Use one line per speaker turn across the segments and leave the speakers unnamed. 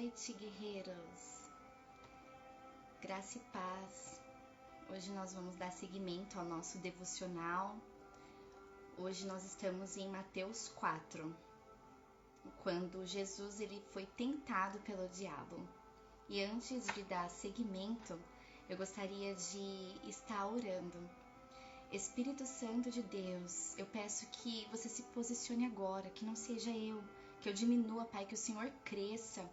noite, guerreiros. Graça e paz. Hoje nós vamos dar seguimento ao nosso devocional. Hoje nós estamos em Mateus 4, quando Jesus ele foi tentado pelo diabo. E antes de dar seguimento, eu gostaria de estar orando. Espírito Santo de Deus, eu peço que você se posicione agora, que não seja eu, que eu diminua, Pai, que o Senhor cresça.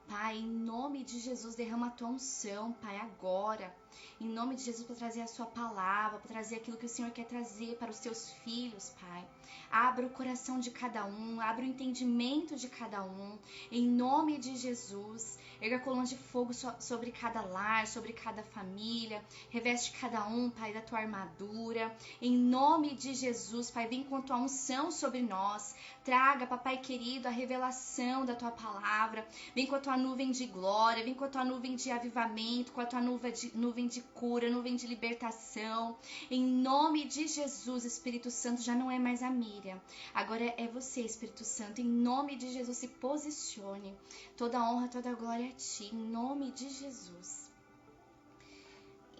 Pai, em nome de Jesus, derrama a tua unção, Pai, agora. Em nome de Jesus, para trazer a sua palavra, para trazer aquilo que o Senhor quer trazer para os teus filhos, Pai. Abra o coração de cada um, abra o entendimento de cada um. Em nome de Jesus, erga a coluna de fogo sobre cada lar, sobre cada família. Reveste cada um, Pai, da tua armadura. Em nome de Jesus, Pai, vem com a tua unção sobre nós. Traga, Papai querido, a revelação da tua palavra. Vem com a tua nuvem de glória, vem com a tua nuvem de avivamento, com a tua nuvem de cura, nuvem de libertação. Em nome de Jesus, Espírito Santo, já não é mais a Miriam. Agora é você, Espírito Santo. Em nome de Jesus, se posicione. Toda honra, toda glória a ti. Em nome de Jesus.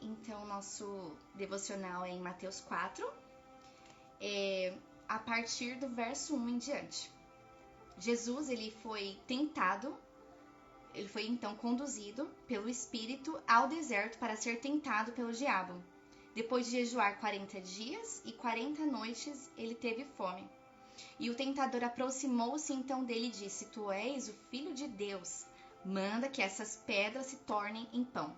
Então, nosso devocional é em Mateus 4. A partir do verso 1 em diante. Jesus, ele foi tentado. Ele foi então conduzido pelo Espírito ao deserto para ser tentado pelo diabo. Depois de jejuar 40 dias e 40 noites, ele teve fome. E o tentador aproximou-se então dele e disse: Tu és o Filho de Deus, manda que essas pedras se tornem em pão.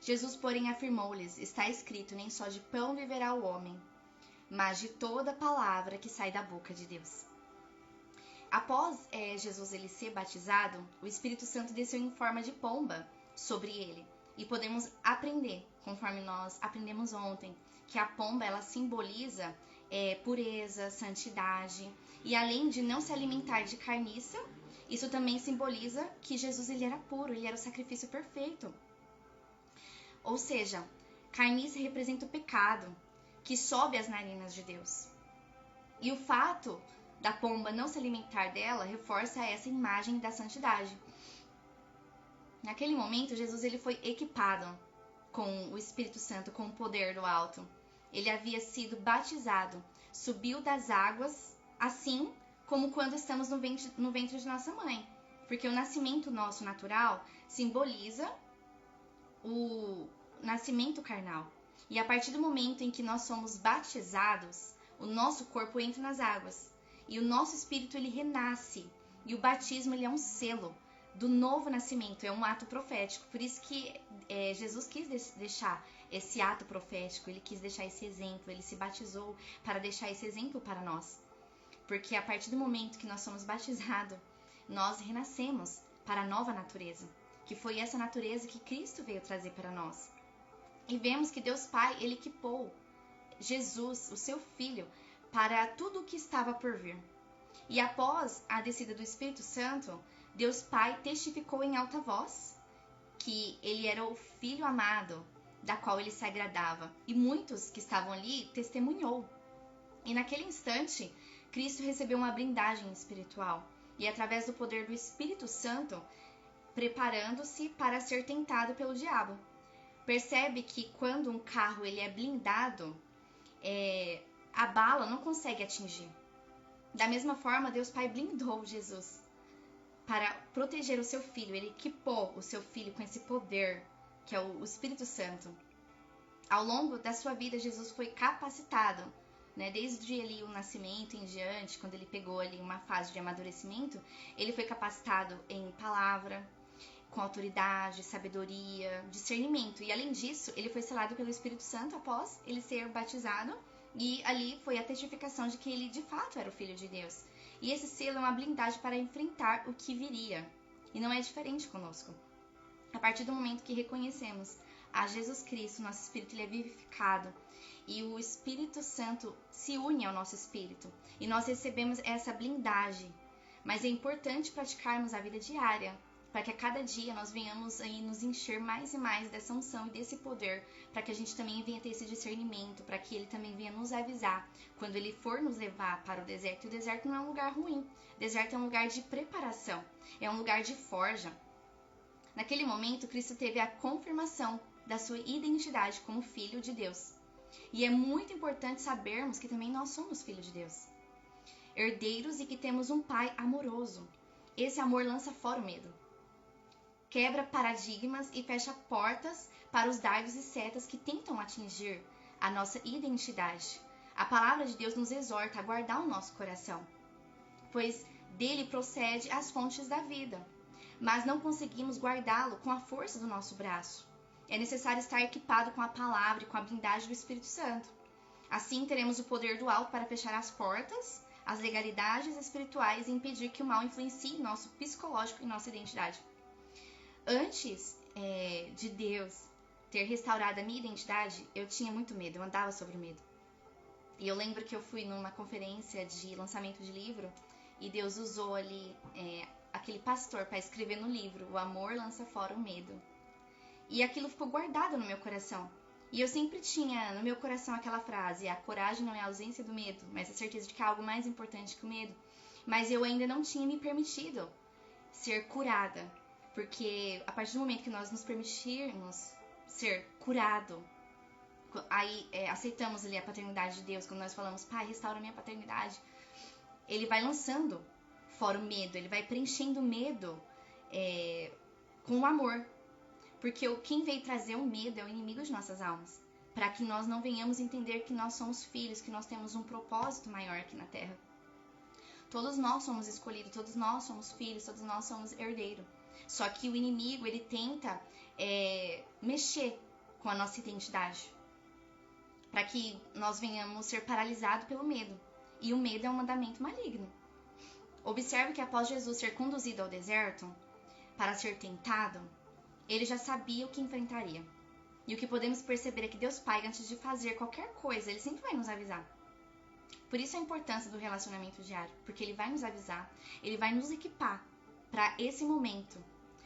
Jesus, porém, afirmou-lhes: Está escrito, nem só de pão viverá o homem, mas de toda palavra que sai da boca de Deus. Após Jesus ele ser batizado, o Espírito Santo desceu em forma de pomba sobre ele. E podemos aprender, conforme nós aprendemos ontem, que a pomba ela simboliza pureza, santidade. E além de não se alimentar de carniça, isso também simboliza que Jesus ele era puro, ele era o sacrifício perfeito. Ou seja, carniça representa o pecado, que sobe às narinas de Deus. E o fato da pomba não se alimentar dela reforça essa imagem da santidade. Naquele momento, Jesus ele foi equipado com o Espírito Santo, com o poder do alto. Ele havia sido batizado, subiu das águas, assim como quando estamos no ventre de nossa mãe. Porque o nascimento nosso natural simboliza o nascimento carnal. E a partir do momento em que nós somos batizados, o nosso corpo entra nas águas. E o nosso espírito, ele renasce. E o batismo, ele é um selo do novo nascimento. É um ato profético. Por isso que Jesus quis deixar esse ato profético. Ele quis deixar esse exemplo. Ele se batizou para deixar esse exemplo para nós. Porque a partir do momento que nós somos batizados, nós renascemos para a nova natureza. Que foi essa natureza que Cristo veio trazer para nós. E vemos que Deus Pai, ele equipou Jesus, o seu Filho, para tudo o que estava por vir. E após a descida do Espírito Santo, Deus Pai testificou em alta voz que ele era o Filho amado, da qual ele se agradava. E muitos que estavam ali testemunhou. E naquele instante, Cristo recebeu uma blindagem espiritual. E através do poder do Espírito Santo, preparando-se para ser tentado pelo diabo. Percebe que quando um carro ele é blindado, a bala não consegue atingir. Da mesma forma, Deus Pai blindou Jesus para proteger o seu filho. Ele equipou o seu filho com esse poder, que é o Espírito Santo. Ao longo da sua vida, Jesus foi capacitado, né? Desde ali o nascimento em diante, quando ele pegou ali uma fase de amadurecimento, ele foi capacitado em palavra, com autoridade, sabedoria, discernimento. E além disso, ele foi selado pelo Espírito Santo após ele ser batizado. E ali foi a testificação de que ele de fato era o Filho de Deus. E esse selo é uma blindagem para enfrentar o que viria. E não é diferente conosco. A partir do momento que reconhecemos a Jesus Cristo, nosso espírito ele é vivificado. E o Espírito Santo se une ao nosso espírito. E nós recebemos essa blindagem. Mas é importante praticarmos a vida diária para que a cada dia nós venhamos aí nos encher mais e mais dessa unção e desse poder, para que a gente também venha ter esse discernimento, para que ele também venha nos avisar quando ele for nos levar para o deserto. E o deserto não é um lugar ruim, o deserto é um lugar de preparação, é um lugar de forja. Naquele momento, Cristo teve a confirmação da sua identidade como Filho de Deus. E é muito importante sabermos que também nós somos filhos de Deus, herdeiros, e que temos um Pai amoroso. Esse amor lança fora o medo, quebra paradigmas e fecha portas para os dardos e setas que tentam atingir a nossa identidade. A palavra de Deus nos exorta a guardar o nosso coração, pois dele procede as fontes da vida, mas não conseguimos guardá-lo com a força do nosso braço. É necessário estar equipado com a palavra e com a blindagem do Espírito Santo. Assim teremos o poder do alto para fechar as portas, as legalidades espirituais, e impedir que o mal influencie nosso psicológico e nossa identidade. Antes de Deus ter restaurado a minha identidade, eu tinha muito medo, eu andava sobre o medo. E eu lembro que eu fui numa conferência de lançamento de livro e Deus usou ali aquele pastor para escrever no livro: o amor lança fora o medo. E aquilo ficou guardado no meu coração. E eu sempre tinha no meu coração aquela frase: a coragem não é a ausência do medo, mas a certeza de que há algo mais importante que o medo. Mas eu ainda não tinha me permitido ser curada, porque a partir do momento que nós nos permitirmos ser curado, aí aceitamos ali a paternidade de Deus. Quando nós falamos: Pai, restaura a minha paternidade, ele vai lançando fora o medo, ele vai preenchendo o medo com o amor. Porque quem veio trazer o medo é o inimigo de nossas almas, para que nós não venhamos entender que nós somos filhos, que nós temos um propósito maior aqui na terra. Todos nós somos escolhidos, todos nós somos filhos, todos nós somos herdeiros. Só que o inimigo, ele tenta mexer com a nossa identidade, para que nós venhamos ser paralisados pelo medo. E o medo é um mandamento maligno. Observe que após Jesus ser conduzido ao deserto para ser tentado, ele já sabia o que enfrentaria. E o que podemos perceber é que Deus Pai, antes de fazer qualquer coisa, ele sempre vai nos avisar. Por isso a importância do relacionamento diário, porque ele vai nos avisar, ele vai nos equipar para esse momento,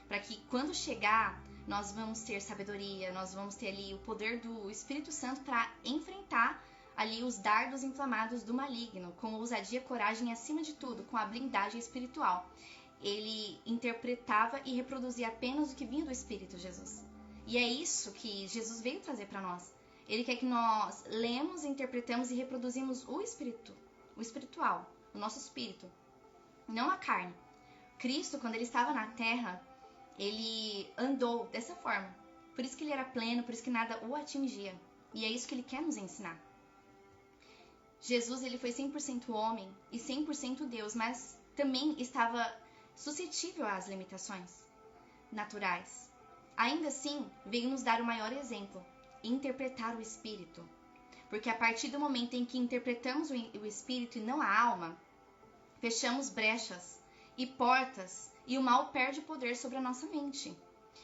para que quando chegar, nós vamos ter sabedoria, nós vamos ter ali o poder do Espírito Santo para enfrentar ali os dardos inflamados do maligno, com ousadia, coragem e, acima de tudo, com a blindagem espiritual. Ele interpretava e reproduzia apenas o que vinha do Espírito Jesus. E é isso que Jesus veio trazer para nós. Ele quer que nós lemos, interpretamos e reproduzimos o espiritual, o nosso espírito, não a carne. Cristo, quando ele estava na terra, ele andou dessa forma. Por isso que ele era pleno, por isso que nada o atingia. E é isso que ele quer nos ensinar. Jesus, ele foi 100% homem e 100% Deus, mas também estava suscetível às limitações naturais. Ainda assim, veio nos dar o maior exemplo: interpretar o Espírito. Porque a partir do momento em que interpretamos o Espírito e não a alma, fechamos brechas e portas, e o mal perde o poder sobre a nossa mente,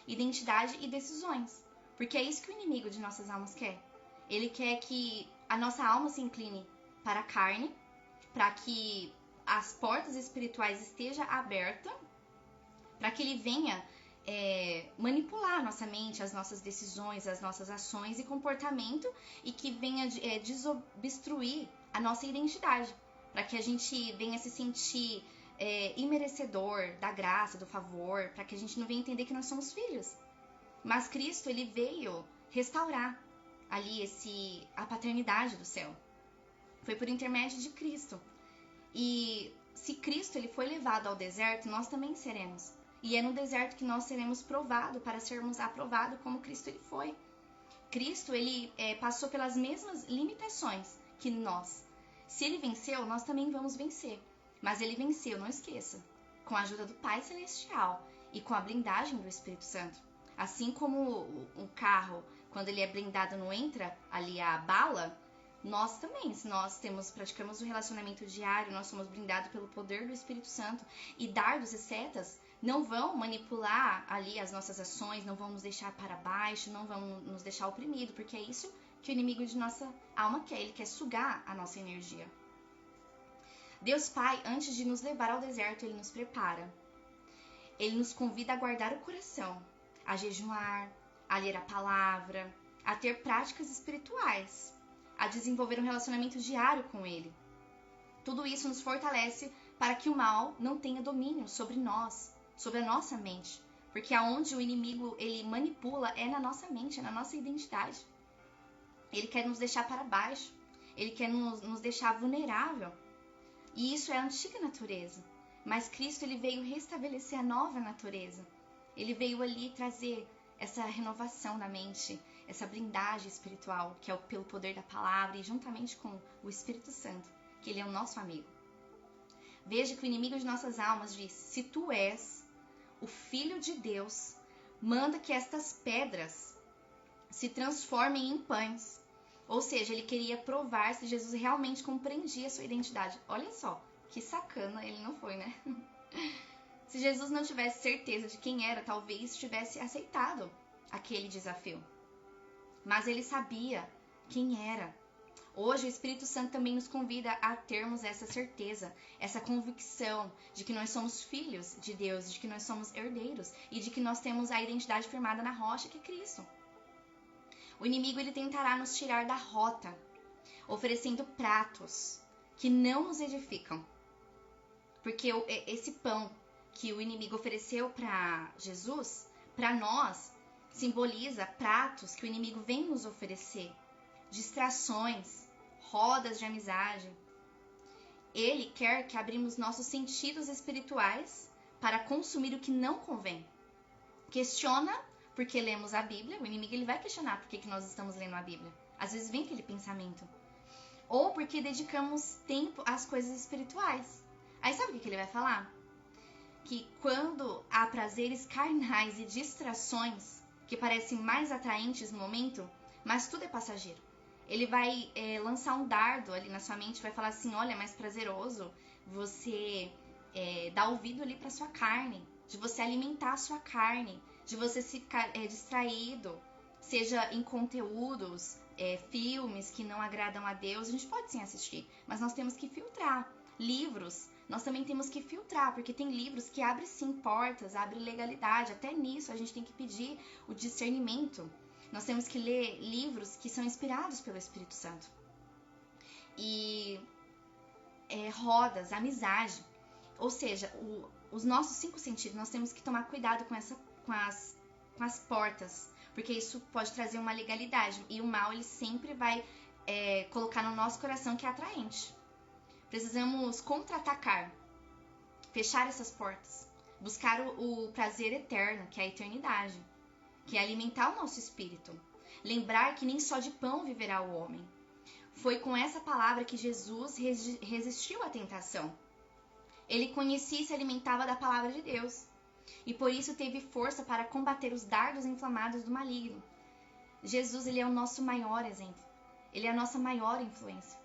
identidade e decisões. Porque é isso que o inimigo de nossas almas quer. Ele quer que a nossa alma se incline para a carne, para que as portas espirituais estejam abertas, para que ele venha manipular a nossa mente, as nossas decisões, as nossas ações e comportamento, e que venha desobstruir a nossa identidade, para que a gente venha se sentir imerecedor da graça, do favor, para que a gente não venha entender que nós somos filhos. Mas Cristo, ele veio restaurar ali a paternidade do céu. Foi por intermédio de Cristo. E se Cristo ele foi levado ao deserto, nós também seremos. E é no deserto que nós seremos provados para sermos aprovados como Cristo ele foi. Cristo ele passou pelas mesmas limitações que nós. Se ele venceu, nós também vamos vencer. Mas ele venceu, não esqueça, com a ajuda do Pai Celestial e com a blindagem do Espírito Santo. Assim como um carro, quando ele é blindado, não entra ali a bala, nós também, se nós praticamos o relacionamento diário, nós somos blindados pelo poder do Espírito Santo, e dardos e setas não vão manipular ali as nossas ações, não vão nos deixar para baixo, não vão nos deixar oprimidos, porque é isso que o inimigo de nossa alma quer, ele quer sugar a nossa energia. Deus Pai, antes de nos levar ao deserto, ele nos prepara. ele nos convida a guardar o coração, a jejuar, a ler a palavra, a ter práticas espirituais, a desenvolver um relacionamento diário com ele. Tudo isso nos fortalece para que o mal não tenha domínio sobre nós, sobre a nossa mente. Porque aonde o inimigo ele manipula é na nossa mente, é na nossa identidade. Ele quer nos deixar para baixo, ele quer nos deixar vulnerável. E isso é a antiga natureza. Mas Cristo ele veio restabelecer a nova natureza. Ele veio ali trazer essa renovação na mente, essa blindagem espiritual, que é pelo poder da palavra e juntamente com o Espírito Santo, que ele é o nosso amigo. Veja que o inimigo de nossas almas diz: se tu és o Filho de Deus, manda que estas pedras se transformem em pães. Ou seja, ele queria provar se Jesus realmente compreendia a sua identidade. Olha só, que sacana ele não foi, né? Se Jesus não tivesse certeza de quem era, talvez tivesse aceitado aquele desafio. Mas ele sabia quem era. Hoje o Espírito Santo também nos convida a termos essa certeza, essa convicção de que nós somos filhos de Deus, de que nós somos herdeiros e de que nós temos a identidade firmada na rocha que é Cristo. O inimigo ele tentará nos tirar da rota, oferecendo pratos que não nos edificam. Porque esse pão que o inimigo ofereceu para Jesus, para nós, simboliza pratos que o inimigo vem nos oferecer, distrações, rodas de amizade. Ele quer que abrimos nossos sentidos espirituais para consumir o que não convém. Questiona porque lemos a Bíblia, o inimigo ele vai questionar por que nós estamos lendo a Bíblia. Às vezes vem aquele pensamento. Ou porque dedicamos tempo às coisas espirituais. Aí sabe o que ele vai falar? Que quando há prazeres carnais e distrações que parecem mais atraentes no momento, mas tudo é passageiro. Ele vai lançar um dardo ali na sua mente, vai falar assim: olha, é mais prazeroso você dar ouvido ali para sua carne, de você alimentar a sua carne, de você ficar distraído, seja em conteúdos, filmes que não agradam a Deus. A gente pode sim assistir, mas nós temos que filtrar. Livros, nós também temos que filtrar, porque tem livros que abrem sim portas, abrem legalidade. Até nisso a gente tem que pedir o discernimento. Nós temos que ler livros que são inspirados pelo Espírito Santo. E rodas, amizade. Ou seja, os nossos 5 sentidos, nós temos que tomar cuidado com as portas. Porque isso pode trazer uma legalidade. E o mal, ele sempre vai colocar no nosso coração que é atraente. Precisamos contra-atacar. Fechar essas portas. Buscar o prazer eterno, que é a eternidade. Que é alimentar o nosso espírito. Lembrar que nem só de pão viverá o homem. Foi com essa palavra que Jesus resistiu à tentação. Ele conhecia e se alimentava da palavra de Deus. E por isso teve força para combater os dardos inflamados do maligno. Jesus, ele é o nosso maior exemplo. Ele é a nossa maior influência.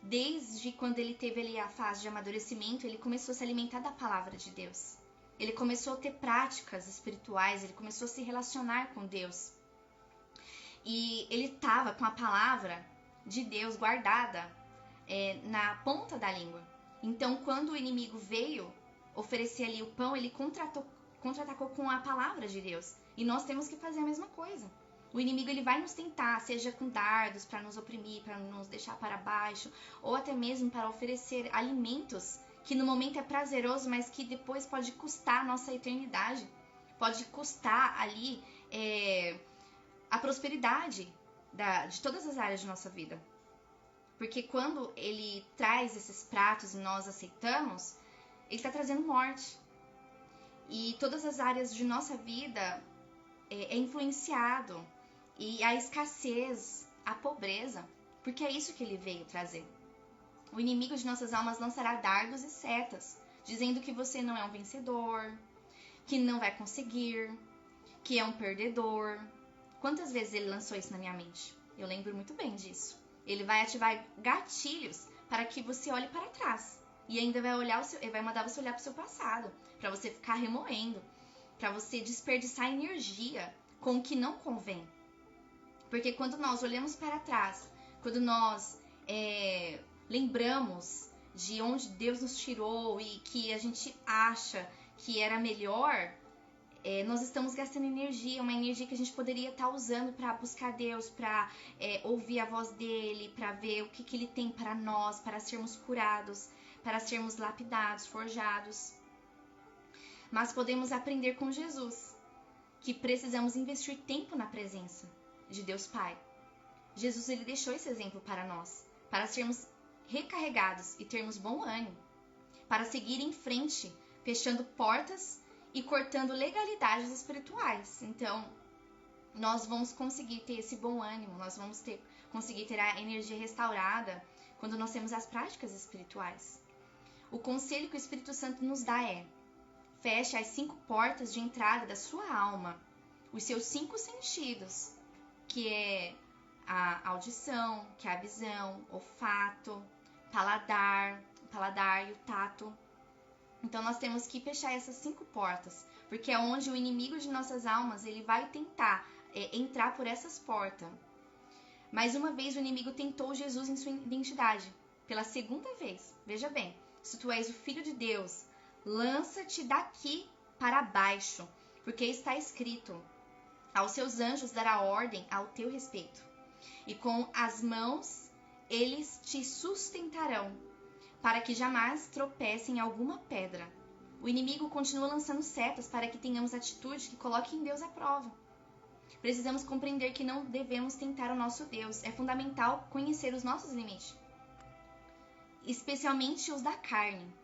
Desde quando ele teve ali a fase de amadurecimento, ele começou a se alimentar da palavra de Deus. Ele começou a ter práticas espirituais, ele começou a se relacionar com Deus. E ele estava com a palavra de Deus guardada na ponta da língua. Então, quando o inimigo veio oferecer ali o pão, ele contra-atacou com a palavra de Deus. E nós temos que fazer a mesma coisa. O inimigo ele vai nos tentar, seja com dardos para nos oprimir, para nos deixar para baixo, ou até mesmo para oferecer alimentos que no momento é prazeroso, mas que depois pode custar a nossa eternidade. Pode custar ali a prosperidade de todas as áreas de nossa vida. Porque quando ele traz esses pratos e nós aceitamos, ele está trazendo morte. E todas as áreas de nossa vida é influenciado. E a escassez, a pobreza, porque é isso que ele veio trazer. O inimigo de nossas almas lançará dardos e setas, dizendo que você não é um vencedor, que não vai conseguir, que é um perdedor. Quantas vezes ele lançou isso na minha mente? Eu lembro muito bem disso. Ele vai ativar gatilhos para que você olhe para trás. E ainda vai mandar você olhar para o seu passado, para você ficar remoendo, para você desperdiçar energia com o que não convém. Porque quando nós olhamos para trás, quando nós lembramos de onde Deus nos tirou e que a gente acha que era melhor, nós estamos gastando energia, uma energia que a gente poderia estar usando para buscar Deus, para ouvir a voz dele, para ver o que ele tem para nós, para sermos curados, para sermos lapidados, forjados. Mas podemos aprender com Jesus que precisamos investir tempo na presença de Deus Pai. Jesus, ele deixou esse exemplo para nós, para sermos recarregados e termos bom ânimo, para seguir em frente, fechando portas e cortando legalidades espirituais. Então, nós vamos conseguir ter esse bom ânimo, nós vamos conseguir ter a energia restaurada quando nós temos as práticas espirituais. O conselho que o Espírito Santo nos dá é: feche as 5 portas de entrada da sua alma, os seus 5 sentidos, que é a audição, que é a visão, olfato, paladar e o tato. Então nós temos que fechar essas 5 portas, porque é onde o inimigo de nossas almas ele vai tentar entrar por essas portas. Mais uma vez o inimigo tentou Jesus em sua identidade, pela 2ª vez. Veja bem, se tu és o Filho de Deus, lança-te daqui para baixo, porque está escrito: aos seus anjos dará ordem ao teu respeito, e com as mãos eles te sustentarão, para que jamais tropece em alguma pedra. O inimigo continua lançando setas para que tenhamos atitude que coloque em Deus à prova. Precisamos compreender que não devemos tentar o nosso Deus. É fundamental conhecer os nossos limites, especialmente os da carne.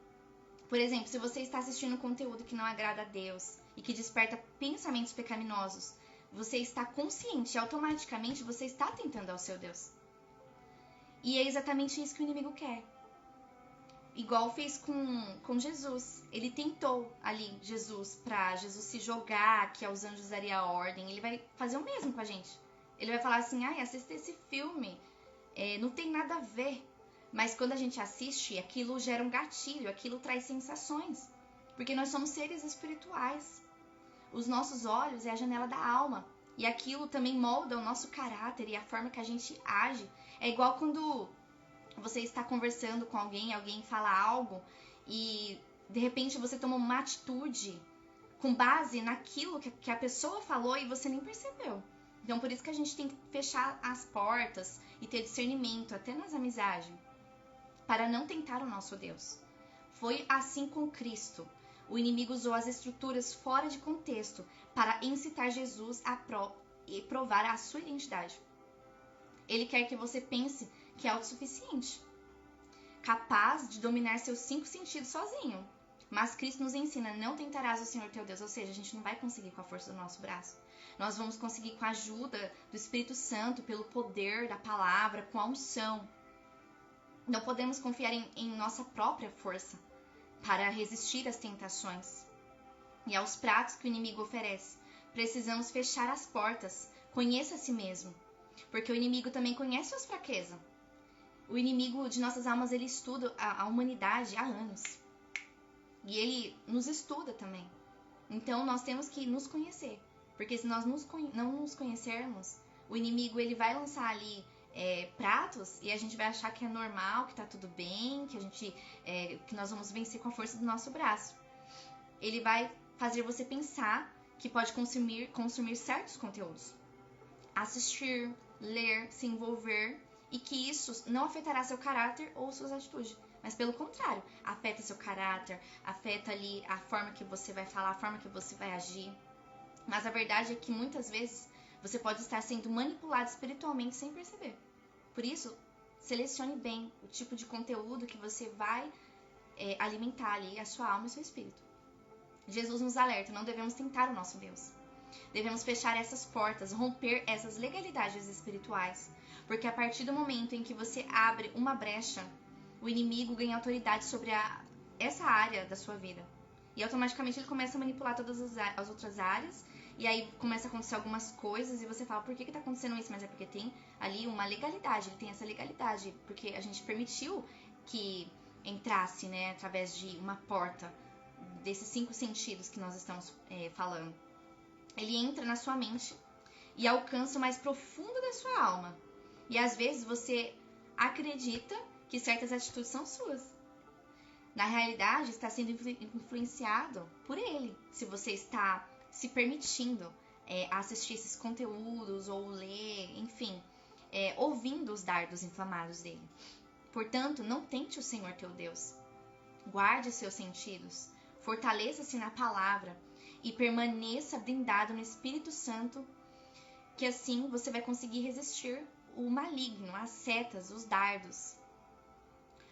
Por exemplo, se você está assistindo conteúdo que não agrada a Deus e que desperta pensamentos pecaminosos, você está consciente e automaticamente você está tentando ao seu Deus. E é exatamente isso que o inimigo quer. Igual fez com Jesus. Ele tentou ali Jesus, para Jesus se jogar, que aos anjos daria a ordem. Ele vai fazer o mesmo com a gente. Ele vai falar assim: assista esse filme, não tem nada a ver. Mas quando a gente assiste, aquilo gera um gatilho, aquilo traz sensações. Porque nós somos seres espirituais. Os nossos olhos é a janela da alma. E aquilo também molda o nosso caráter e a forma que a gente age. É igual quando você está conversando com alguém fala algo e de repente você toma uma atitude com base naquilo que a pessoa falou e você nem percebeu. Então por isso que a gente tem que fechar as portas e ter discernimento até nas amizades, para não tentar o nosso Deus. Foi assim com Cristo. O inimigo usou as estruturas fora de contexto para incitar Jesus a provar a sua identidade. Ele quer que você pense que é autossuficiente, capaz de dominar seus 5 sentidos sozinho. Mas Cristo nos ensina: não tentarás o Senhor teu Deus. Ou seja, a gente não vai conseguir com a força do nosso braço. Nós vamos conseguir com a ajuda do Espírito Santo, pelo poder da palavra, com a unção. Não podemos confiar em nossa própria força para resistir às tentações e aos pratos que o inimigo oferece. Precisamos fechar as portas. Conheça a si mesmo, porque o inimigo também conhece suas fraquezas. O inimigo de nossas almas, ele estuda a humanidade há anos. E ele nos estuda também. Então, nós temos que nos conhecer. Porque se nós não nos conhecermos, o inimigo ele vai lançar ali pratos e a gente vai achar que é normal, que tá tudo bem, que nós vamos vencer com a força do nosso braço. Ele vai fazer você pensar que pode consumir certos conteúdos. Assistir, ler, se envolver, e que isso não afetará seu caráter ou suas atitudes, mas pelo contrário, afeta seu caráter, afeta ali a forma que você vai falar, a forma que você vai agir. Mas a verdade é que muitas vezes você pode estar sendo manipulado espiritualmente sem perceber. Por isso, selecione bem o tipo de conteúdo que você vai alimentar ali a sua alma e seu espírito. Jesus nos alerta: não devemos tentar o nosso Deus. Devemos fechar essas portas, romper essas legalidades espirituais, porque a partir do momento em que você abre uma brecha, o inimigo ganha autoridade sobre essa área da sua vida. E automaticamente ele começa a manipular todas as outras áreas, e aí começa a acontecer algumas coisas, e você fala: por que está acontecendo isso? Mas é porque tem ali uma legalidade, ele tem essa legalidade, porque a gente permitiu que entrasse, né, através de uma porta, desses 5 sentidos que nós estamos falando. Ele entra na sua mente e alcança o mais profundo da sua alma. E às vezes você acredita que certas atitudes são suas. Na realidade, está sendo influenciado por ele. Se você está se permitindo assistir esses conteúdos ou ler, enfim, ouvindo os dardos inflamados dele. Portanto, não tente o Senhor teu Deus. Guarde seus sentidos, fortaleça-se na palavra e permaneça blindado no Espírito Santo, que assim você vai conseguir resistir o maligno, as setas, os dardos.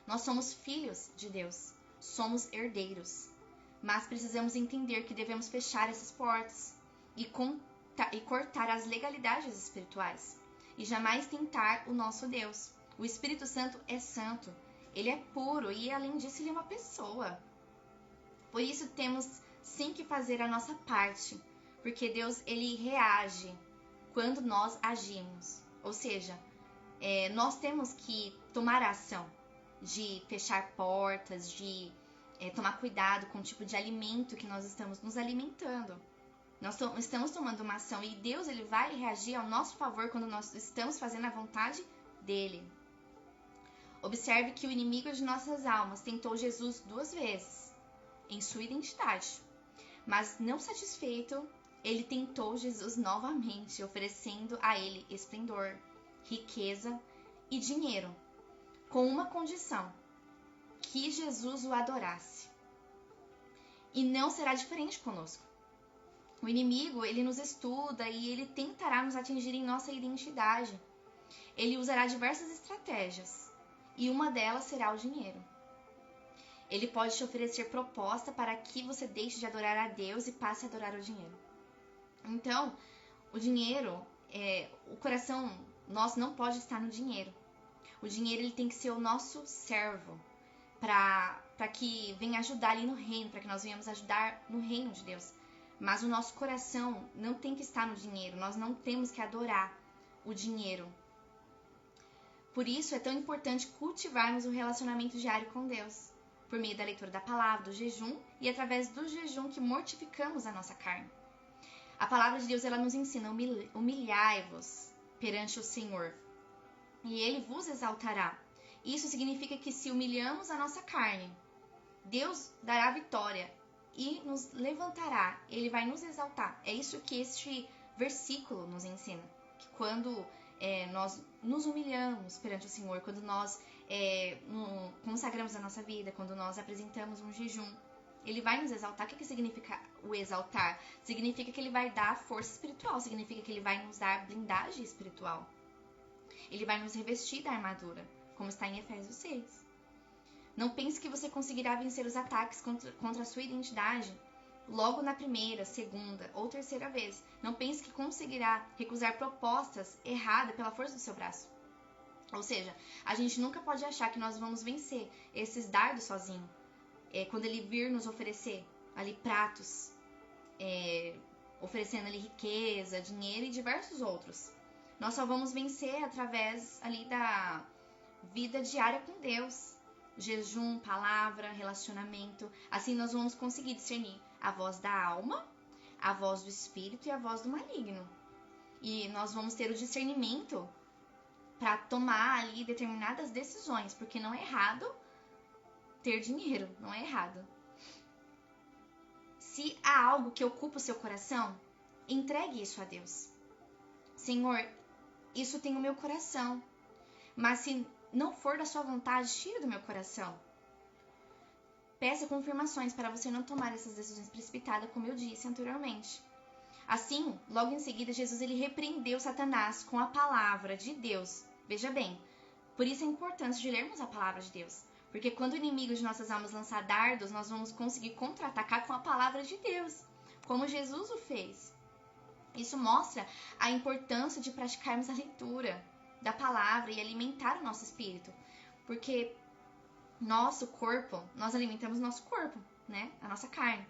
Nós somos filhos de Deus, somos herdeiros, mas precisamos entender que devemos fechar essas portas e cortar as legalidades espirituais e jamais tentar o nosso Deus. O Espírito Santo é santo, ele é puro e, além disso, ele é uma pessoa. Por isso, temos sim que fazer a nossa parte, porque Deus, ele reage quando nós agimos. Ou seja, nós temos que tomar a ação de fechar portas, de tomar cuidado com o tipo de alimento que nós estamos nos alimentando. Nós estamos tomando uma ação e Deus, ele vai reagir ao nosso favor quando nós estamos fazendo a vontade dele. Observe que o inimigo de nossas almas tentou Jesus 2 vezes em sua identidade, mas não satisfeito, ele tentou Jesus novamente, oferecendo a ele esplendor, riqueza e dinheiro, com uma condição: que Jesus o adorasse. E não será diferente conosco. O inimigo, ele nos estuda e ele tentará nos atingir em nossa identidade. Ele usará diversas estratégias e uma delas será o dinheiro. Ele pode te oferecer proposta para que você deixe de adorar a Deus e passe a adorar o dinheiro. Então, o dinheiro, o coração nosso não pode estar no dinheiro. O dinheiro, ele tem que ser o nosso servo para que venha ajudar ali no reino, para que nós venhamos ajudar no reino de Deus. Mas o nosso coração não tem que estar no dinheiro, nós não temos que adorar o dinheiro. Por isso é tão importante cultivarmos o relacionamento diário com Deus, por meio da leitura da palavra, do jejum e através do jejum que mortificamos a nossa carne. A palavra de Deus, ela nos ensina: humilhai-vos perante o Senhor e Ele vos exaltará. Isso significa que se humilhamos a nossa carne, Deus dará vitória e nos levantará, Ele vai nos exaltar. É isso que este versículo nos ensina, que quando nós nos humilhamos perante o Senhor, quando nós consagramos a nossa vida, quando nós apresentamos um jejum, Ele vai nos exaltar. O que significa o exaltar? Significa que Ele vai dar força espiritual, significa que Ele vai nos dar blindagem espiritual. Ele vai nos revestir da armadura, como está em Efésios 6. Não pense que você conseguirá vencer os ataques contra a sua identidade logo na primeira, segunda ou terceira vez. Não pense que conseguirá recusar propostas erradas pela força do seu braço. Ou seja, a gente nunca pode achar que nós vamos vencer esses dardos sozinho. Quando ele vir nos oferecer ali pratos, oferecendo ali riqueza, dinheiro e diversos outros. Nós só vamos vencer através ali da vida diária com Deus. Jejum, palavra, relacionamento. Assim nós vamos conseguir discernir a voz da alma, a voz do espírito e a voz do maligno. E nós vamos ter o discernimento para tomar ali determinadas decisões, porque não é errado ter dinheiro, não é errado. Se há algo que ocupa o seu coração, entregue isso a Deus. Senhor, isso tem o meu coração, mas se não for da sua vontade, tira do meu coração. Peça confirmações para você não tomar essas decisões precipitadas, como eu disse anteriormente. Assim, logo em seguida, Jesus ele repreendeu Satanás com a palavra de Deus. Veja bem, por isso a importância de lermos a palavra de Deus. Porque quando o inimigo de nossas almas lançar dardos, nós vamos conseguir contra-atacar com a palavra de Deus, como Jesus o fez. Isso mostra a importância de praticarmos a leitura da palavra e alimentar o nosso espírito. Porque nosso corpo, nós alimentamos o nosso corpo, né? A nossa carne.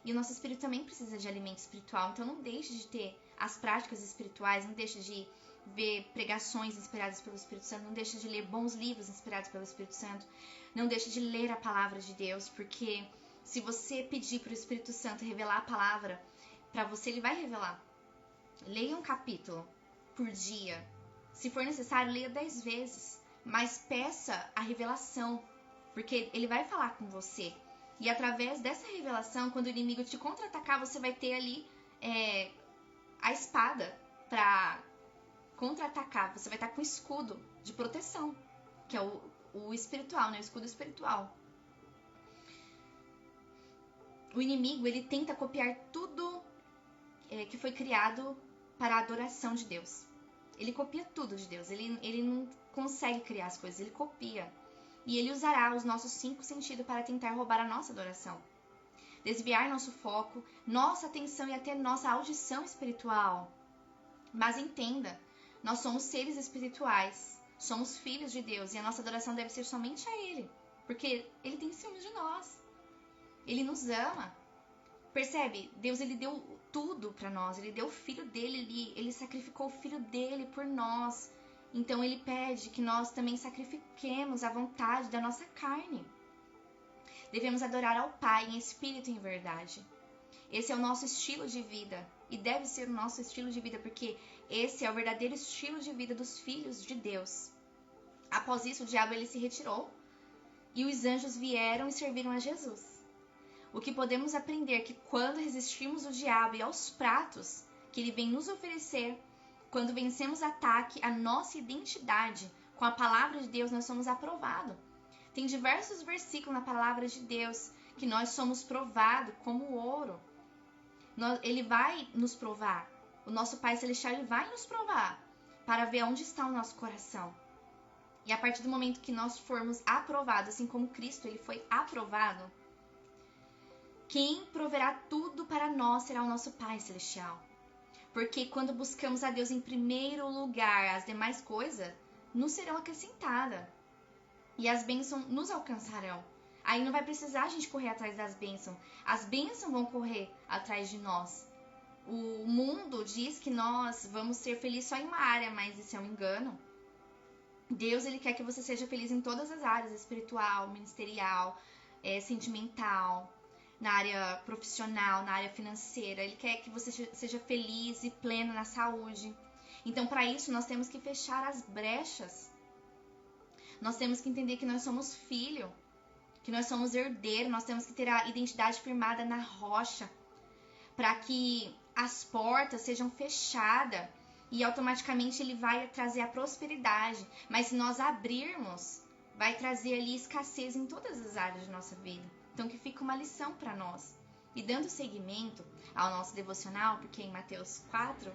E o nosso espírito também precisa de alimento espiritual. Então não deixe de ter as práticas espirituais, não deixe de ver pregações inspiradas pelo Espírito Santo, não deixe de ler bons livros inspirados pelo Espírito Santo, não deixe de ler a palavra de Deus, porque se você pedir para o Espírito Santo revelar a palavra para você, ele vai revelar. Leia um capítulo por dia. Se for necessário, leia 10 vezes, mas peça a revelação. Porque ele vai falar com você. E através dessa revelação, quando o inimigo te contra-atacar, você vai ter ali a espada para contra-atacar. Você vai estar com o escudo de proteção, que é o espiritual, né? O escudo espiritual. O inimigo, ele tenta copiar tudo que foi criado para a adoração de Deus. Ele copia tudo de Deus. Ele não consegue criar as coisas, ele copia. E ele usará os nossos 5 sentidos para tentar roubar a nossa adoração. Desviar nosso foco, nossa atenção e até nossa audição espiritual. Mas entenda, nós somos seres espirituais, somos filhos de Deus e a nossa adoração deve ser somente a Ele. Porque Ele tem ciúmes de nós. Ele nos ama. Percebe? Deus, ele deu tudo para nós. Ele deu o filho dele, ele sacrificou o filho dele por nós. Então ele pede que nós também sacrifiquemos a vontade da nossa carne. Devemos adorar ao Pai em espírito e em verdade. Esse é o nosso estilo de vida. E deve ser o nosso estilo de vida, porque esse é o verdadeiro estilo de vida dos filhos de Deus. Após isso, o diabo ele se retirou e os anjos vieram e serviram a Jesus. O que podemos aprender é que quando resistimos o diabo e aos pratos que ele vem nos oferecer, quando vencemos o ataque à nossa identidade com a palavra de Deus, nós somos aprovados. Tem diversos versículos na palavra de Deus que nós somos provados como ouro. Ele vai nos provar. O nosso Pai Celestial ele vai nos provar para ver onde está o nosso coração. E a partir do momento que nós formos aprovados, assim como Cristo ele foi aprovado, quem proverá tudo para nós será o nosso Pai Celestial. Porque quando buscamos a Deus em primeiro lugar, as demais coisas nos serão acrescentadas. E as bênçãos nos alcançarão. Aí não vai precisar a gente correr atrás das bênçãos. As bênçãos vão correr atrás de nós. O mundo diz que nós vamos ser felizes só em uma área, mas isso é um engano. Deus ele quer que você seja feliz em todas as áreas, espiritual, ministerial, sentimental, na área profissional, na área financeira. Ele quer que você seja feliz e pleno na saúde. Então, para isso, nós temos que fechar as brechas. Nós temos que entender que nós somos filho, que nós somos herdeiro, nós temos que ter a identidade firmada na rocha, para que as portas sejam fechadas e automaticamente ele vai trazer a prosperidade. Mas se nós abrirmos, vai trazer ali escassez em todas as áreas de nossa vida. Então que fica uma lição para nós. E dando seguimento ao nosso devocional, porque em Mateus 4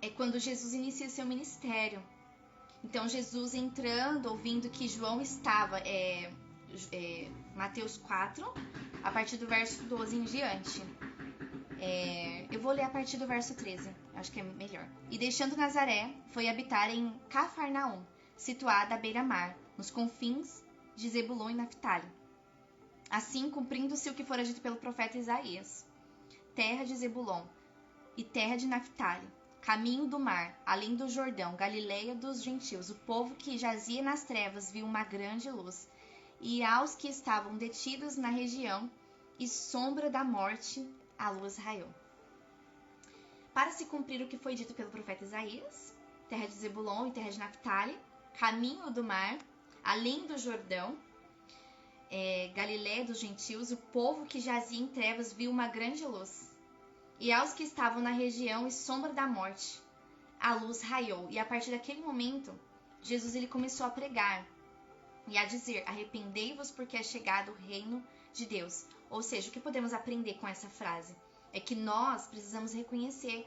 é quando Jesus inicia seu ministério. Então Jesus entrando, ouvindo que João estava, Mateus 4, a partir do verso 12 em diante. Eu vou ler a partir do verso 13, acho que é melhor. E deixando Nazaré, foi habitar em Cafarnaum, situada à beira-mar, nos confins de Zebulon e Naftali. Assim, cumprindo-se o que fora dito pelo profeta Isaías: terra de Zebulon e terra de Naftali, caminho do mar, além do Jordão, Galileia dos gentios, o povo que jazia nas trevas viu uma grande luz, e aos que estavam detidos na região e sombra da morte, a luz raiou. Para se cumprir o que foi dito pelo profeta Isaías, terra de Zebulon e terra de Naftali, caminho do mar, além do Jordão, Galileia dos gentios, o povo que jazia em trevas viu uma grande luz. E aos que estavam na região e sombra da morte, a luz raiou. E a partir daquele momento, Jesus ele começou a pregar e a dizer: arrependei-vos porque é chegado o reino de Deus. Ou seja, o que podemos aprender com essa frase? É que nós precisamos reconhecer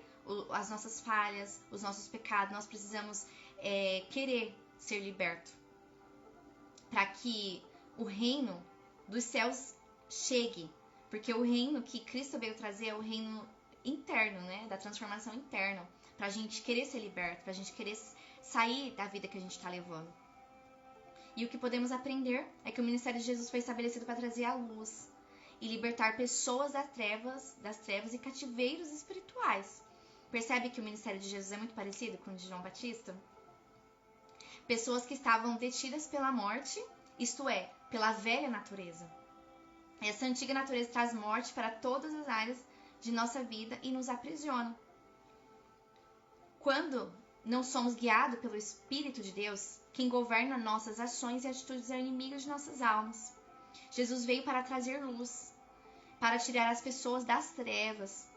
as nossas falhas, os nossos pecados. Nós precisamos querer ser libertos, para que o reino dos céus chegue. Porque o reino que Cristo veio trazer é o reino interno, né? Da transformação interna. Pra gente querer ser liberto, pra gente querer sair da vida que a gente tá levando. E o que podemos aprender é que o ministério de Jesus foi estabelecido para trazer a luz e libertar pessoas das trevas e cativeiros espirituais. Percebe que o ministério de Jesus é muito parecido com o de João Batista? Pessoas que estavam detidas pela morte, isto é, pela velha natureza. Essa antiga natureza traz morte para todas as áreas de nossa vida e nos aprisiona. Quando não somos guiados pelo Espírito de Deus, quem governa nossas ações e atitudes é o inimigo de nossas almas. Jesus veio para trazer luz, para tirar as pessoas das trevas.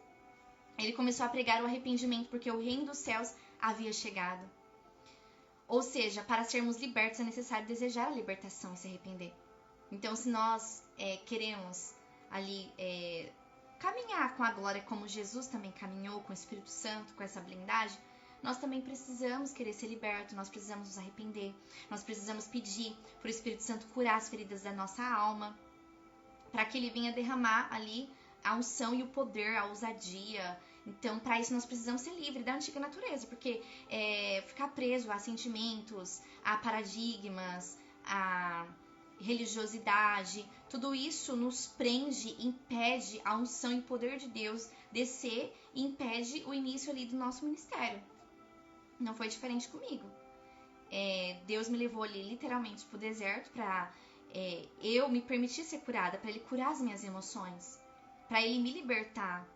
Ele começou a pregar o arrependimento porque o reino dos céus havia chegado. Ou seja, para sermos libertos é necessário desejar a libertação e se arrepender. Então, se nós queremos ali caminhar com a glória como Jesus também caminhou com o Espírito Santo, com essa blindagem, nós também precisamos querer ser libertos, nós precisamos nos arrepender, nós precisamos pedir para o Espírito Santo curar as feridas da nossa alma, para que ele venha derramar ali a unção e o poder, a ousadia. Então, para isso, nós precisamos ser livres da antiga natureza, porque ficar preso a sentimentos, a paradigmas, a religiosidade, tudo isso nos prende, impede a unção e o poder de Deus descer e impede o início ali do nosso ministério. Não foi diferente comigo. Deus me levou ali literalmente pro deserto para eu me permitir ser curada, para Ele curar as minhas emoções, para Ele me libertar,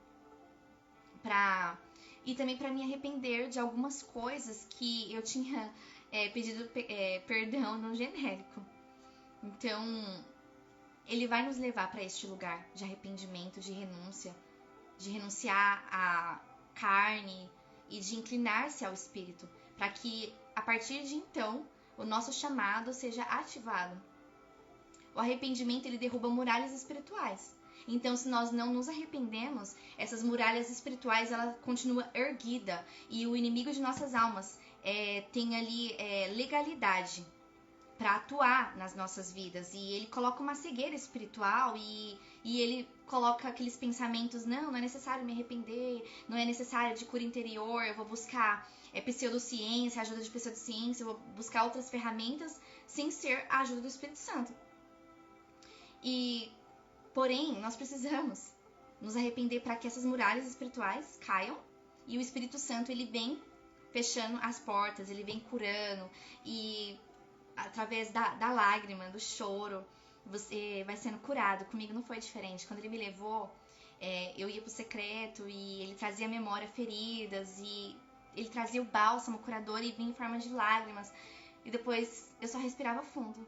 e também para me arrepender de algumas coisas que eu tinha pedido perdão no genérico. Então, Ele vai nos levar para este lugar de arrependimento, de renúncia, de renunciar à carne e de inclinar-se ao Espírito, para que a partir de então o nosso chamado seja ativado. O arrependimento ele derruba muralhas espirituais. Então, se nós não nos arrependemos, essas muralhas espirituais ela continua erguida e o inimigo de nossas almas tem ali legalidade para atuar nas nossas vidas, e ele coloca uma cegueira espiritual e ele coloca aqueles pensamentos, não é necessário me arrepender, não é necessário de cura interior, eu vou buscar pseudociência, ajuda de pseudociência, eu vou buscar outras ferramentas sem ser a ajuda do Espírito Santo. Porém, nós precisamos nos arrepender para que essas muralhas espirituais caiam e o Espírito Santo ele vem fechando as portas, ele vem curando e através da lágrima, do choro, você vai sendo curado. Comigo não foi diferente. Quando ele me levou, eu ia pro secreto e ele trazia à memória feridas e ele trazia o bálsamo curador e vinha em forma de lágrimas. E depois eu só respirava fundo.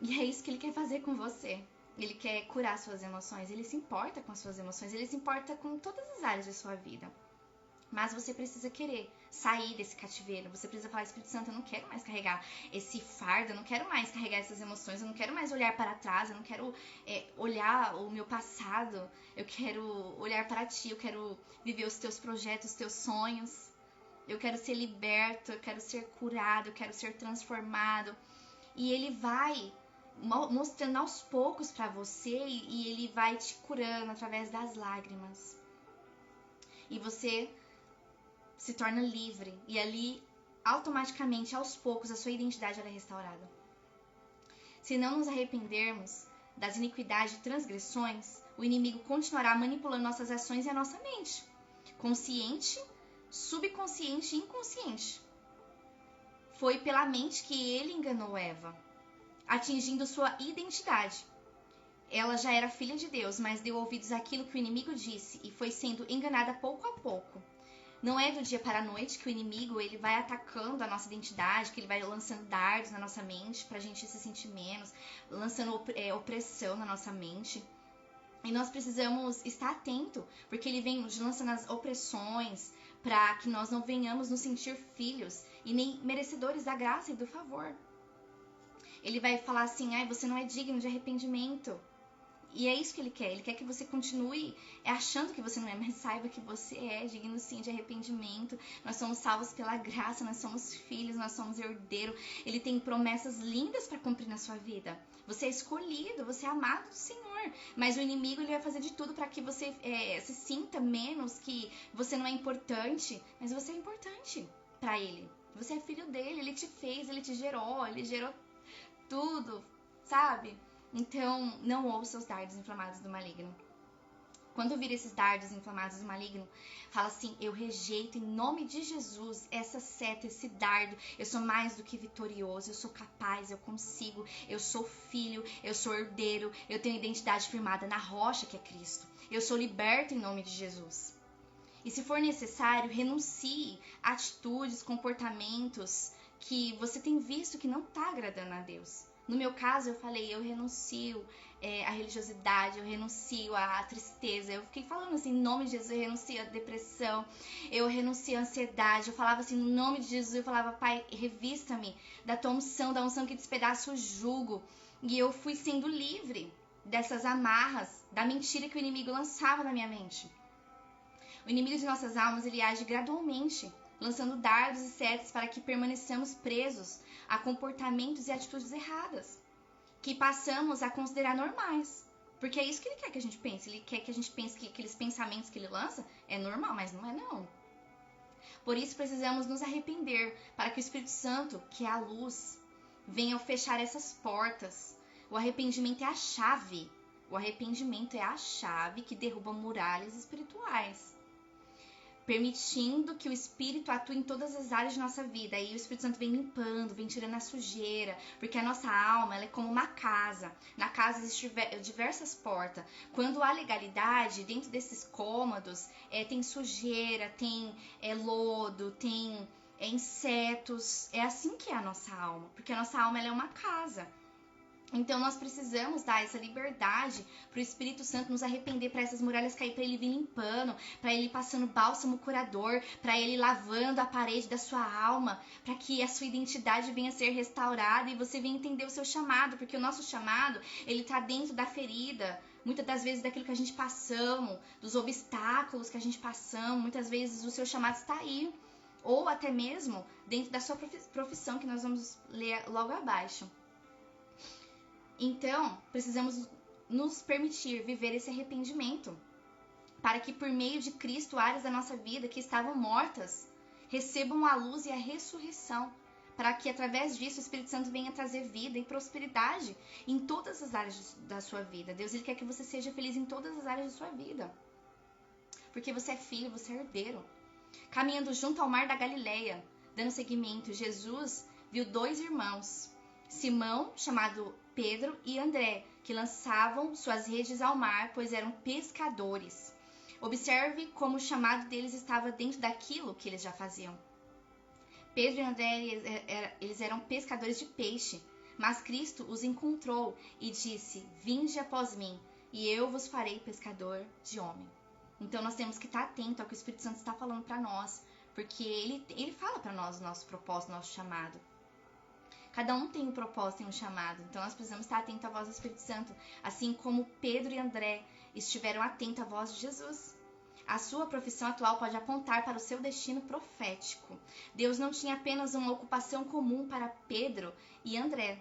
E é isso que ele quer fazer com você. Ele quer curar suas emoções. Ele se importa com as suas emoções. Ele se importa com todas as áreas da sua vida. Mas você precisa querer sair desse cativeiro. Você precisa falar, Espírito Santo, eu não quero mais carregar esse fardo, eu não quero mais carregar essas emoções, eu não quero mais olhar para trás, eu não quero olhar o meu passado, eu quero olhar para Ti, eu quero viver os Teus projetos, os Teus sonhos. Eu quero ser liberto, eu quero ser curado, eu quero ser transformado. E Ele vai mostrando aos poucos para você e Ele vai te curando através das lágrimas. E você se torna livre e ali automaticamente, aos poucos, a sua identidade é restaurada. Se não nos arrependermos das iniquidades e transgressões, o inimigo continuará manipulando nossas ações e a nossa mente, consciente, subconsciente e inconsciente. Foi pela mente que ele enganou Eva, atingindo sua identidade. Ela já era filha de Deus, mas deu ouvidos àquilo que o inimigo disse e foi sendo enganada pouco a pouco. Não é do dia para a noite que o inimigo ele vai atacando a nossa identidade, que ele vai lançando dardos na nossa mente para a gente se sentir menos, lançando opressão na nossa mente. E nós precisamos estar atento, porque ele vem lançando as opressões para que nós não venhamos nos sentir filhos e nem merecedores da graça e do favor. Ele vai falar assim, você não é digno de arrependimento. E é isso que ele quer que você continue achando que você não é, mas saiba que você é digno sim de arrependimento. Nós somos salvos pela graça, nós somos filhos, nós somos herdeiros. Ele tem promessas lindas para cumprir na sua vida. Você é escolhido, você é amado do Senhor. Mas o inimigo ele vai fazer de tudo para que você se sinta menos, que você não é importante. Mas você é importante para ele. Você é filho dele, ele te fez, ele te gerou, ele gerou tudo, sabe? Então, não ouça os dardos inflamados do maligno. Quando vir esses dardos inflamados do maligno, fala assim, eu rejeito em nome de Jesus essa seta, esse dardo. Eu sou mais do que vitorioso, eu sou capaz, eu consigo, eu sou filho, eu sou herdeiro, eu tenho identidade firmada na rocha que é Cristo. Eu sou liberto em nome de Jesus. E se for necessário, renuncie a atitudes, comportamentos que você tem visto que não está agradando a Deus. No meu caso, eu falei, eu renuncio à religiosidade, eu renuncio à tristeza. Eu fiquei falando assim, em nome de Jesus, eu renuncio à depressão, eu renuncio à ansiedade. Eu falava assim, no nome de Jesus, eu falava, Pai, revista-me da tua unção, da unção que despedaça o jugo. E eu fui sendo livre dessas amarras, da mentira que o inimigo lançava na minha mente. O inimigo de nossas almas, ele age gradualmente, lançando dardos e setas para que permaneçamos presos a comportamentos e atitudes erradas, que passamos a considerar normais. Porque é isso que ele quer que a gente pense. Ele quer que a gente pense que aqueles pensamentos que ele lança é normal, mas não é não. Por isso precisamos nos arrepender, para que o Espírito Santo, que é a luz, venha fechar essas portas. O arrependimento é a chave. O arrependimento é a chave que derruba muralhas espirituais, permitindo que o Espírito atue em todas as áreas de nossa vida. Aí o Espírito Santo vem limpando, vem tirando a sujeira, porque a nossa alma, ela é como uma casa. Na casa existem diversas portas. Quando há legalidade, dentro desses cômodos, tem sujeira, tem lodo, tem insetos. É assim que é a nossa alma, porque a nossa alma, ela é uma casa. Então nós precisamos dar essa liberdade para o Espírito Santo nos arrepender, para essas muralhas cair, para ele vir limpando, para ele passando bálsamo curador, para ele lavando a parede da sua alma, para que a sua identidade venha a ser restaurada e você venha entender o seu chamado, porque o nosso chamado, ele está dentro da ferida, muitas das vezes daquilo que a gente passamos, dos obstáculos que a gente passamos, muitas vezes o seu chamado está aí, ou até mesmo dentro da sua profissão, que nós vamos ler logo abaixo. Então, precisamos nos permitir viver esse arrependimento, para que por meio de Cristo, áreas da nossa vida que estavam mortas, recebam a luz e a ressurreição, para que através disso o Espírito Santo venha trazer vida e prosperidade em todas as áreas da sua vida. Deus, ele quer que você seja feliz em todas as áreas da sua vida, porque você é filho, você é herdeiro. Caminhando junto ao mar da Galileia, dando seguimento, Jesus viu 2 irmãos, Simão, chamado Pedro, e André, que lançavam suas redes ao mar, pois eram pescadores. Observe como o chamado deles estava dentro daquilo que eles já faziam. Pedro e André, eles eram pescadores de peixe, mas Cristo os encontrou e disse, vinde após mim, e eu vos farei pescador de homem. Então nós temos que estar atento ao que o Espírito Santo está falando para nós, porque ele fala para nós o nosso propósito, o nosso chamado. Cada um tem um propósito, tem um chamado. Então nós precisamos estar atentos à voz do Espírito Santo, assim como Pedro e André estiveram atentos à voz de Jesus. A sua profissão atual pode apontar para o seu destino profético. Deus não tinha apenas uma ocupação comum para Pedro e André.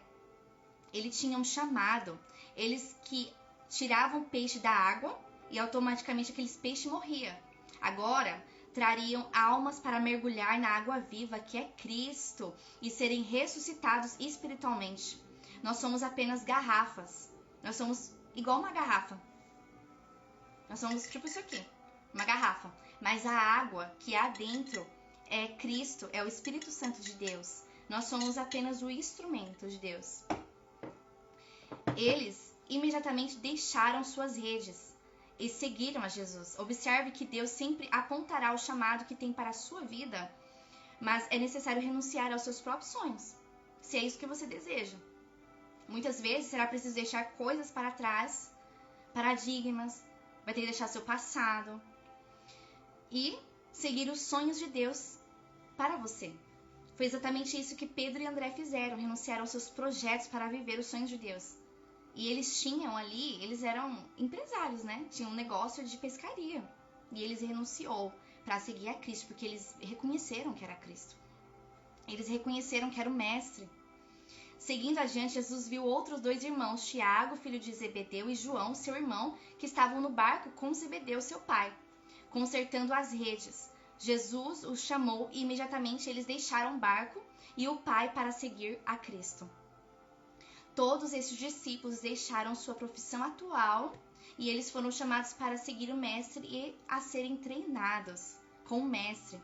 Ele tinha um chamado. Eles que tiravam peixe da água e automaticamente aqueles peixes morriam. Agora trariam almas para mergulhar na água viva, que é Cristo, e serem ressuscitados espiritualmente. Nós somos apenas garrafas. Nós somos igual uma garrafa. Nós somos tipo isso aqui, uma garrafa. Mas a água que há dentro é Cristo, é o Espírito Santo de Deus. Nós somos apenas o instrumento de Deus. Eles imediatamente deixaram suas redes e seguiram a Jesus. Observe que Deus sempre apontará o chamado que tem para a sua vida, mas é necessário renunciar aos seus próprios sonhos, se é isso que você deseja. Muitas vezes será preciso deixar coisas para trás, paradigmas, vai ter que deixar seu passado e seguir os sonhos de Deus para você. Foi exatamente isso que Pedro e André fizeram, renunciaram aos seus projetos para viver os sonhos de Deus. E eles tinham ali, eles eram empresários, né? Tinham um negócio de pescaria. E eles renunciou para seguir a Cristo, porque eles reconheceram que era Cristo. Eles reconheceram que era o Mestre. Seguindo adiante, Jesus viu outros 2 irmãos, Tiago, filho de Zebedeu, e João, seu irmão, que estavam no barco com Zebedeu, seu pai, consertando as redes. Jesus os chamou e imediatamente eles deixaram o barco e o pai para seguir a Cristo. Todos esses discípulos deixaram sua profissão atual e eles foram chamados para seguir o Mestre e a serem treinados com o Mestre.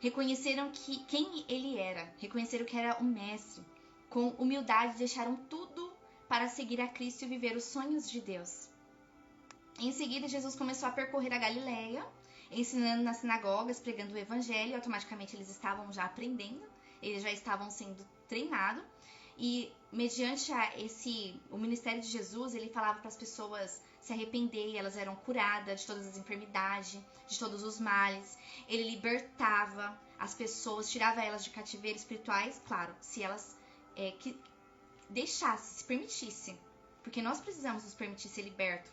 Reconheceram quem ele era, reconheceram que era o Mestre. Com humildade deixaram tudo para seguir a Cristo e viver os sonhos de Deus. Em seguida, Jesus começou a percorrer a Galileia, ensinando nas sinagogas, pregando o evangelho, e automaticamente eles estavam já aprendendo, eles já estavam sendo treinados, e mediante o ministério de Jesus, ele falava para as pessoas se arrepender, e elas eram curadas de todas as enfermidades, de todos os males. Ele libertava as pessoas, tirava elas de cativeiro espirituais, claro, se elas que deixassem, se permitissem, porque nós precisamos nos permitir ser libertos.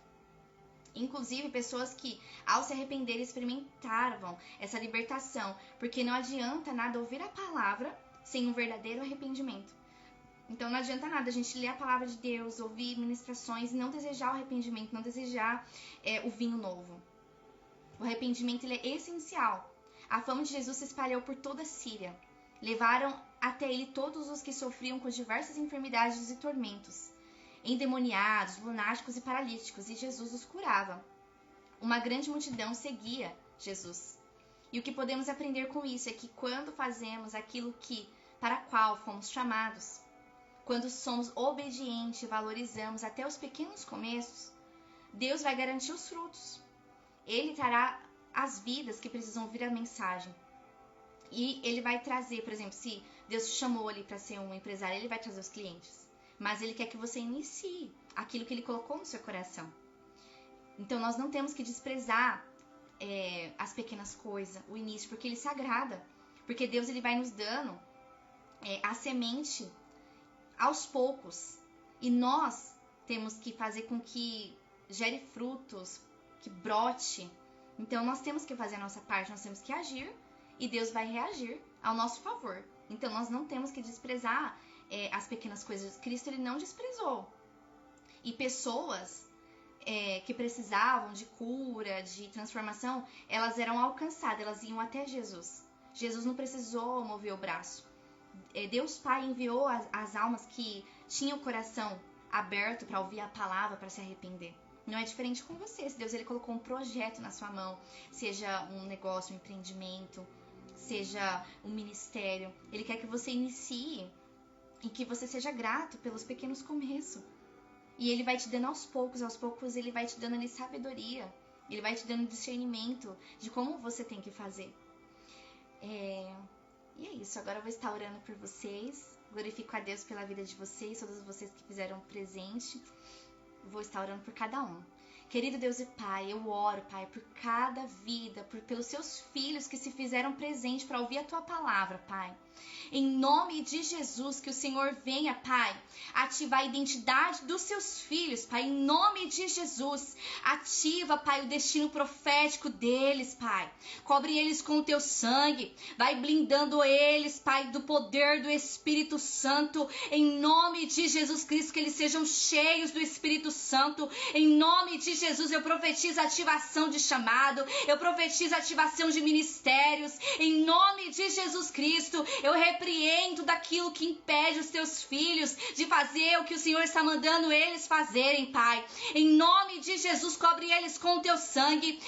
Inclusive, pessoas que, ao se arrepender, experimentavam essa libertação, porque não adianta nada ouvir a palavra sem um verdadeiro arrependimento. Então, não adianta nada a gente ler a palavra de Deus, ouvir ministrações e não desejar o arrependimento, não desejar o vinho novo. O arrependimento ele é essencial. A fama de Jesus se espalhou por toda a Síria. Levaram até ele todos os que sofriam com diversas enfermidades e tormentos, endemoniados, lunáticos e paralíticos, e Jesus os curava. Uma grande multidão seguia Jesus. E o que podemos aprender com isso é que quando fazemos aquilo para qual fomos chamados, quando somos obedientes e valorizamos até os pequenos começos, Deus vai garantir os frutos. Ele trará as vidas que precisam ouvir a mensagem. E ele vai trazer, por exemplo, se Deus te chamou ali para ser um empresário, ele vai trazer os clientes. Mas ele quer que você inicie aquilo que ele colocou no seu coração. Então, nós não temos que desprezar as pequenas coisas, o início, porque ele se agrada. Porque Deus ele vai nos dando a semente aos poucos. E nós temos que fazer com que gere frutos, que brote. Então, nós temos que fazer a nossa parte, nós temos que agir e Deus vai reagir ao nosso favor. Então, nós não temos que desprezar as pequenas coisas. Cristo ele não desprezou. E pessoas que precisavam de cura, de transformação, elas eram alcançadas, elas iam até Jesus. Jesus não precisou mover o braço. Deus Pai enviou as almas que tinham o coração aberto para ouvir a palavra, para se arrepender. Não é diferente com você. Se Deus ele colocou um projeto na sua mão, seja um negócio, um empreendimento, seja um ministério, ele quer que você inicie e que você seja grato pelos pequenos começos. E ele vai te dando aos poucos ele vai te dando ali sabedoria, ele vai te dando discernimento de como você tem que fazer. E é isso, agora eu vou estar orando por vocês, glorifico a Deus pela vida de vocês, todos vocês que fizeram presente, vou estar orando por cada um. Querido Deus e Pai, eu oro, Pai, por cada vida, pelos seus filhos que se fizeram presente para ouvir a Tua palavra, Pai. Em nome de Jesus, que o Senhor venha, Pai, ativar a identidade dos seus filhos, Pai. Em nome de Jesus, ativa, Pai, o destino profético deles, Pai. Cobre eles com o Teu sangue. Vai blindando eles, Pai, do poder do Espírito Santo. Em nome de Jesus Cristo, que eles sejam cheios do Espírito Santo. Em nome de Jesus, eu profetizo ativação de chamado. Eu profetizo ativação de ministérios. Em nome de Jesus Cristo, eu repreendo daquilo que impede os teus filhos de fazer o que o Senhor está mandando eles fazerem, Pai. Em nome de Jesus, cobre eles com o teu sangue.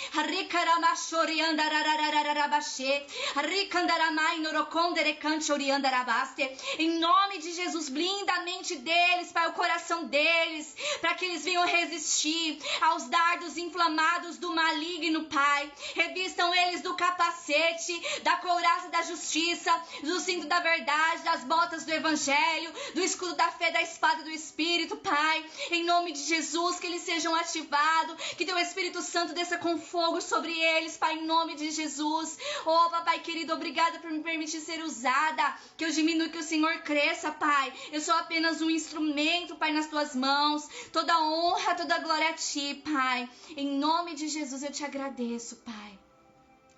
Em nome de Jesus, blinda a mente deles, Pai, o coração deles, para que eles venham resistir aos dardos inflamados do maligno, Pai. Revistam eles do capacete, da couraça da justiça, do cinto da verdade, das botas do evangelho, do escudo da fé, da espada do Espírito, Pai. Em nome de Jesus, que eles sejam ativados, que teu Espírito Santo desça com fogo sobre eles, Pai, em nome de Jesus. Oh, Papai querido, obrigada por me permitir ser usada, que eu diminua, que o Senhor cresça, Pai. Eu sou apenas um instrumento, Pai, nas tuas mãos. Toda honra, toda glória a ti, Pai. Em nome de Jesus eu te agradeço, Pai.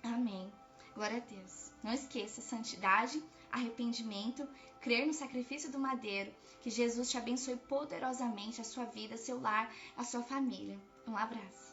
Amém. Glória a Deus. Não esqueça, santidade, arrependimento, crer no sacrifício do madeiro. Que Jesus te abençoe poderosamente a sua vida, seu lar, a sua família. Um abraço.